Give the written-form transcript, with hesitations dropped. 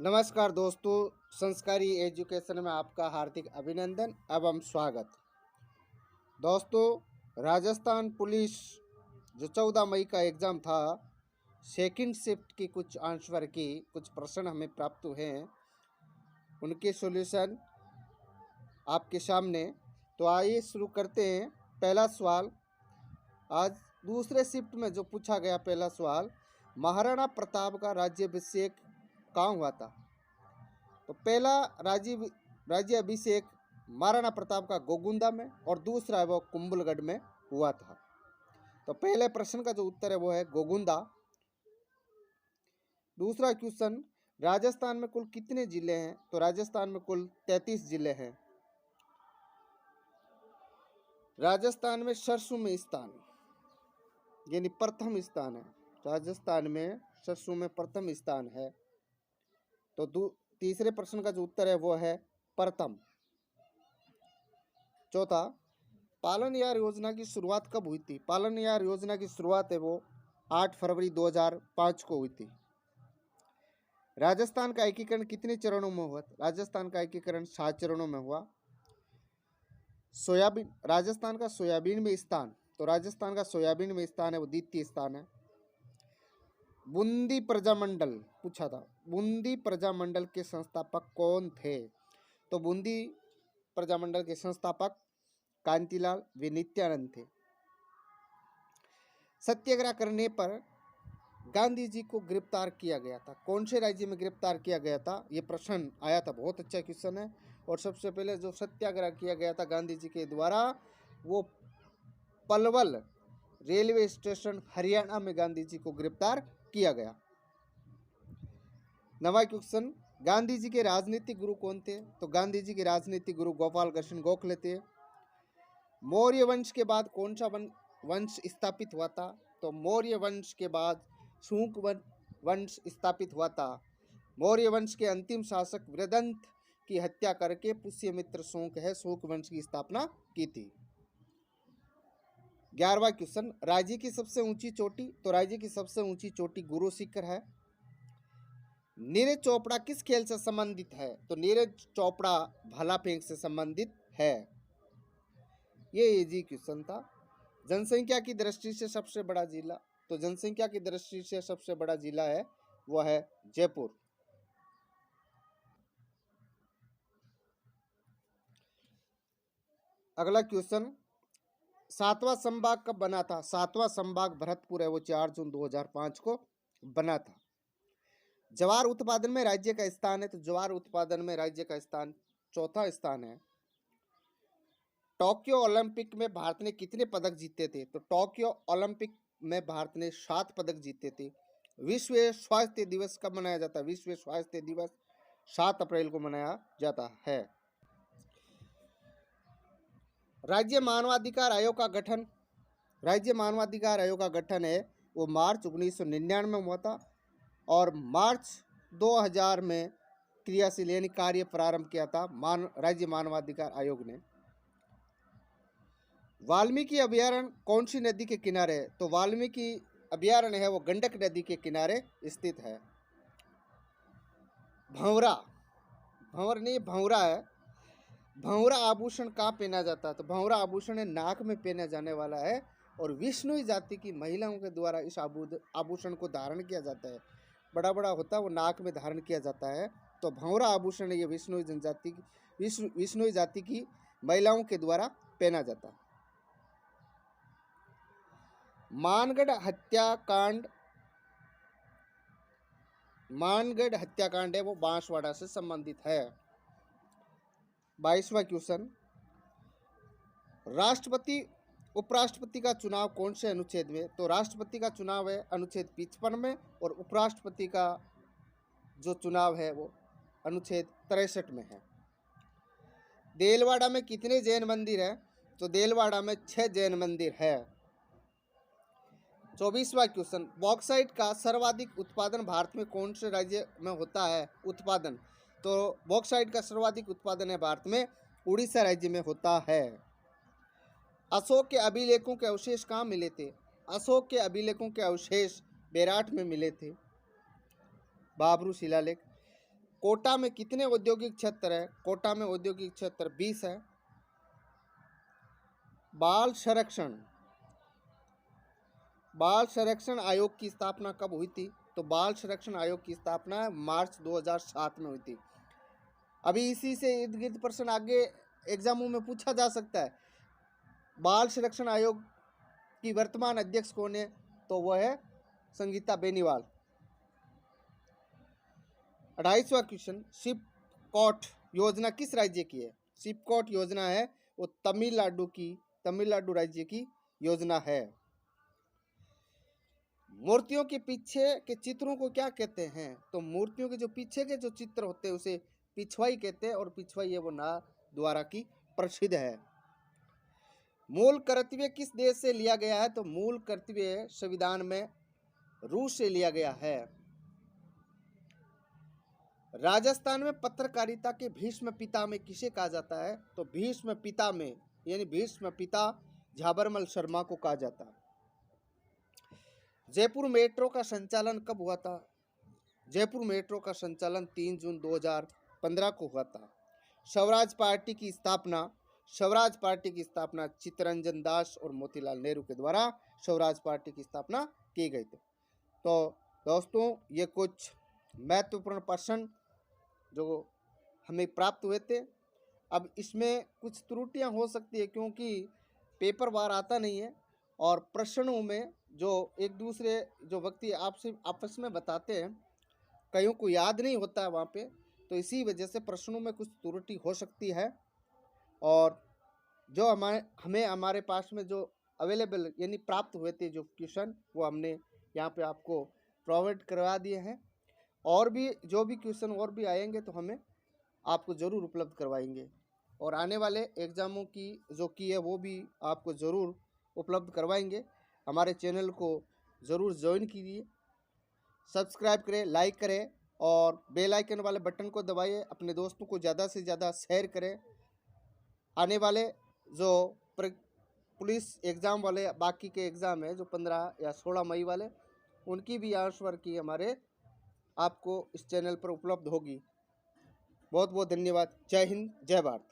नमस्कार दोस्तों, संस्कारी एजुकेशन में आपका हार्दिक अभिनंदन एवं स्वागत। दोस्तों, राजस्थान पुलिस जो 14 मई का एग्ज़ाम था, सेकंड शिफ्ट की कुछ आंसर की कुछ प्रश्न हमें प्राप्त हुए हैं, उनके सॉल्यूशन आपके सामने। तो आइए शुरू करते हैं। पहला सवाल, आज दूसरे शिफ्ट में जो पूछा गया पहला सवाल, महाराणा प्रताप का राज्याभिषेक कहाँ हुआ था? तो पहला राज्य अभिषेक महाराणा प्रताप का गोगुंदा में और दूसरा है वो कुंभलगढ़ में हुआ था। तो पहले प्रश्न का जो उत्तर है वो है गोगुंदा। दूसरा क्वेश्चन, राजस्थान में कुल कितने जिले हैं? तो राजस्थान में कुल 33 जिले हैं। राजस्थान में सरसों में स्थान यानी प्रथम स्थान है। राजस्थान में सरसों में प्रथम स्थान है। तो तीसरे प्रश्न का जो उत्तर है वो है प्रथम। चौथा, पालनयार योजना की शुरुआत कब हुई थी? पालनयार योजना की शुरुआत है वो 8 फरवरी 2005 को हुई थी। राजस्थान का एकीकरण कितने चरणों में हुआ? राजस्थान का एकीकरण 7 चरणों में हुआ। सोयाबीन, राजस्थान का सोयाबीन में स्थान, तो राजस्थान का सोयाबीन में स्थान है वो द्वितीय स्थान है। बूंदी प्रजामंडल पूछा था, बूंदी प्रजामंडल के संस्थापक कौन थे? तो बूंदी प्रजामंडल के संस्थापक कांतिलाल व नित्यानंद थे। सत्याग्रह करने पर गांधी जी को गिरफ्तार किया गया था, कौन से राज्य में गिरफ्तार किया गया था? ये प्रश्न आया था, बहुत अच्छा क्वेश्चन है। और सबसे पहले जो सत्याग्रह किया गया था गांधी जी के द्वारा, वो पलवल रेलवे स्टेशन हरियाणा में गांधी जी को गिरफ्तार किया गया। नवा क्वेश्चन, गांधी जी के राजनीतिक गुरु कौन थे? तो गांधी जी के राजनीतिक गुरु गोपाल कृष्ण गोखले थे। मौर्य वंश के बाद कौन सा वंश स्थापित हुआ था? तो मौर्य वंश के बाद शूक वंश स्थापित हुआ था। मौर्य वंश के अंतिम शासक वृदंत की हत्या करके पुष्यमित्र शूक है शूक वंश की स्थापना की थी। 11वां क्वेश्चन, राज्य की सबसे ऊंची चोटी? तो राज्य की सबसे ऊंची चोटी गुरु शिखर है। नीरज चोपड़ा किस खेल से संबंधित है? तो नीरज चोपड़ा भाला फेंक से संबंधित है। ये इजी क्वेश्चन था। जनसंख्या की दृष्टि से सबसे बड़ा जिला? तो जनसंख्या की दृष्टि से सबसे बड़ा जिला है वो है जयपुर। अगला क्वेश्चन, 7वां संभाग कब बना था? 7वां संभाग भरतपुर है वो 4 जून 2005 को बना था। ज्वार उत्पादन में राज्य का स्थान है? तो ज्वार उत्पादन में राज्य का स्थान चौथा स्थान है। टोक्यो ओलंपिक में भारत ने कितने पदक जीते थे? तो टोक्यो ओलंपिक में भारत ने 7 पदक जीते थे। विश्व स्वास्थ्य दिवस कब मनाया जाता है? विश्व स्वास्थ्य दिवस 7 अप्रैल को मनाया जाता है। राज्य मानवाधिकार आयोग का गठन? राज्य मानवाधिकार आयोग का गठन है वो मार्च 1999 में हुआ था और मार्च 2000 में क्रियाशील यानी कार्य प्रारंभ किया था राज्य मानवाधिकार आयोग ने। वाल्मीकि अभयारण्य कौन सी नदी के किनारे है? तो वाल्मीकि अभयारण्य है वो गंडक नदी के किनारे स्थित है। भंवरा, भंवर नहीं भंवरा है। भंवरा आभूषण कहाँ पहना जाता है? तो भंवरा आभूषण है नाक में पहना जाने वाला है और विष्णुई जाति की महिलाओं के द्वारा इस आभूषण को धारण किया जाता है। बड़ा बड़ा होता है वो नाक में धारण किया जाता है। तो भंवरा आभूषण ये विष्णुई जनजाति विष्णुई जाति की महिलाओं के द्वारा पहना जाता है। मानगढ़ हत्याकांड है वो बांसवाड़ा से संबंधित है। 22वां क्वेश्चन, राष्ट्रपति उपराष्ट्रपति का चुनाव कौन से अनुच्छेद में? तो राष्ट्रपति का चुनाव है अनुच्छेद 55 में और उपराष्ट्रपति का जो चुनाव है वो अनुच्छेद 63 में है। देलवाड़ा में कितने जैन मंदिर है? तो देलवाड़ा में 6 जैन मंदिर है। 24वां क्वेश्चन, बॉक्साइट का सर्वाधिक उत्पादन भारत में कौन से राज्य में होता है? उत्पादन, तो बॉक्साइट का सर्वाधिक उत्पादन है भारत में उड़ीसा राज्य में होता है। अशोक के अभिलेखों के अवशेष कहाँ मिले थे? अशोक के अभिलेखों के अवशेष बेराट में मिले थे, बाबरू शिलालेख। कोटा में कितने औद्योगिक क्षेत्र है? कोटा में औद्योगिक क्षेत्र 20 है। बाल संरक्षण आयोग की स्थापना कब हुई थी? तो बाल संरक्षण आयोग की स्थापना मार्च 2007 में हुई थी। अभी इसी से इर्द गिर्द प्रश्न आगे एग्जामों में पूछा जा सकता है। बाल संरक्षण आयोग की वर्तमान अध्यक्ष कौन है? तो वह है संगीता बेनीवाल। 28वां क्वेश्चन, सिपकॉट योजना किस राज्य की है? सिपकॉट योजना है वो तमिलनाडु राज्य की योजना है। मूर्तियों के पीछे के चित्रों को क्या कहते हैं? तो मूर्तियों के जो पीछे के जो चित्र होते हैं उसे पिछवाई कहते हैं, और पिछवाई है वो ना द्वारा की प्रसिद्ध है। मूल कर्तव्य किस देश से लिया गया है? तो मूल कर्तव्य संविधान में रूस से लिया गया है। राजस्थान में पत्रकारिता के भीष्म पितामह किसे कहा जाता है? तो भीष्म पितामह यानी भीष्म पिता झाबरमल शर्मा को कहा जाता है। जयपुर मेट्रो का संचालन कब हुआ था? जयपुर मेट्रो का संचालन 3 जून 2015 को हुआ था। स्वराज पार्टी की स्थापना चित्तरंजन दास और मोतीलाल नेहरू के द्वारा स्वराज पार्टी की स्थापना की गई थी। तो दोस्तों, ये कुछ महत्वपूर्ण प्रश्न जो हमें प्राप्त हुए थे। अब इसमें कुछ त्रुटियां हो सकती है क्योंकि पेपर बार आता नहीं है, और प्रश्नों में जो एक दूसरे जो व्यक्ति आपसे आपस में बताते हैं, कईयों को याद नहीं होता है वहाँ पे, तो इसी वजह से प्रश्नों में कुछ त्रुटि हो सकती है। और जो हमें हमारे पास में जो अवेलेबल यानी प्राप्त हुए थे जो क्वेश्चन, वो हमने यहाँ पे आपको प्रोवाइड करवा दिए हैं। और भी जो भी क्वेश्चन और भी आएंगे तो हमें आपको ज़रूर उपलब्ध करवाएंगे, और आने वाले एग्ज़ामों की जो की है वो भी आपको ज़रूर उपलब्ध करवाएंगे। हमारे चैनल को ज़रूर ज्वाइन कीजिए, सब्सक्राइब करें, लाइक करें, और बेल आइकन वाले बटन को दबाइए। अपने दोस्तों को ज़्यादा से ज़्यादा शेयर करें। आने वाले जो पुलिस एग्ज़ाम वाले बाकी के एग्ज़ाम है जो 15 या 16 मई वाले, उनकी भी आंसर की हमारे आपको इस चैनल पर उपलब्ध होगी। बहुत बहुत धन्यवाद। जय हिंद, जय भारत।